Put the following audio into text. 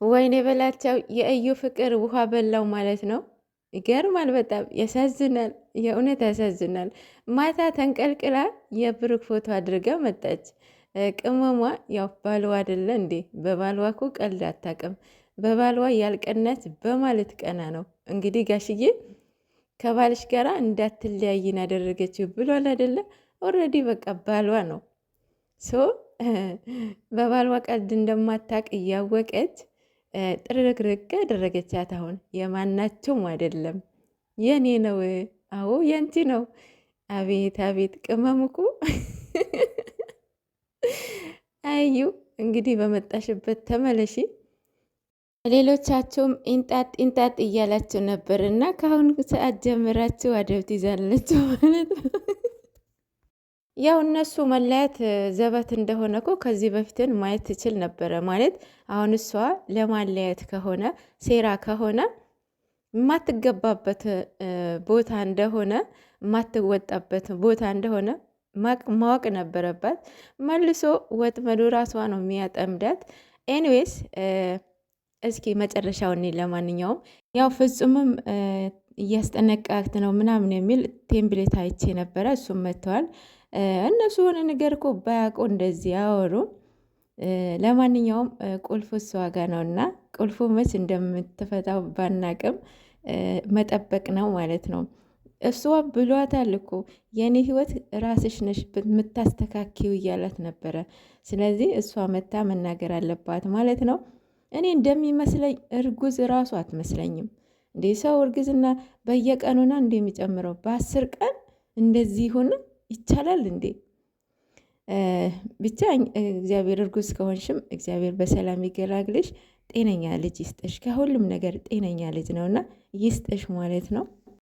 ወይኔ በላቸው የእዩ ፍቅር ውሃ በላው ማለት ነው። ይገርማል። በጣም ያሳዝናል። የእውነት ያሳዝናል። ማታ ተንቀልቅላ የብሩክ ፎቶ አድርጋ መጣች። ቅመሟ ያው ባልዋ አይደለ እንዴ? በባልዋ እኮ ቀልድ አታውቅም። በባልዋ ያልቀናች በማለት ቀና ነው እንግዲህ ጋሽዬ ከባልሽ ጋር እንዳትለያይን ያደረገችው ብሏል አይደለ? ኦልሬዲ በቃ ባልዋ ነው። ሶ በባልዋ ቀልድ እንደማታቅ እያወቀች ጥርግርግ ያደረገቻት። አሁን የማናቸውም አይደለም የኔ ነው። አዎ የንቺ ነው። አቤት አቤት ቅመሙቁ አዩ እንግዲህ በመጣሽበት ተመለሺ። ሌሎቻቸውም ኢንጣጥ ኢንጣጥ እያላቸው ነበር እና ከአሁን ሰዓት ጀምራችሁ አደብ ትይዛላችሁ ማለት ነው። ያው እነሱ መለያየት ዘበት እንደሆነ እኮ ከዚህ በፊትን ማየት ትችል ነበረ ማለት። አሁን እሷ ለማለያየት ከሆነ ሴራ ከሆነ የማትገባበት ቦታ እንደሆነ የማትወጣበት ቦታ እንደሆነ ማወቅ ነበረባት። መልሶ ወጥመዱ ራሷ ነው የሚያጠምዳት። ኤኒዌይስ እስኪ መጨረሻውን ለማንኛውም ያው ፍጹምም እያስጠነቃት ነው ምናምን የሚል ቴምፕሌት አይቼ ነበረ። እሱም መጥተዋል። እነሱ የሆነ ነገር እኮ ባያውቁ እንደዚህ ያወሩ። ለማንኛውም ቁልፉ እሷ ጋ ነው እና ቁልፉ መች እንደምትፈታው ባናቅም መጠበቅ ነው ማለት ነው። እሷ ብሏታል እኮ የኔ ህይወት ራስሽ ነሽ የምታስተካኪው እያላት ነበረ። ስለዚህ እሷ መታ መናገር አለባት ማለት ነው። እኔ እንደሚመስለኝ እርጉዝ እራሱ አትመስለኝም እንዴ! ሰው እርግዝና በየቀኑና እንደሚጨምረው በ10 ቀን እንደዚህ ሆነ ይቻላል እንዴ? ብቻ እግዚአብሔር እርጉዝ ከሆንሽም እግዚአብሔር በሰላም ይገላግልሽ፣ ጤነኛ ልጅ ይስጥሽ። ከሁሉም ነገር ጤነኛ ልጅ ነውና ይስጥሽ ማለት ነው።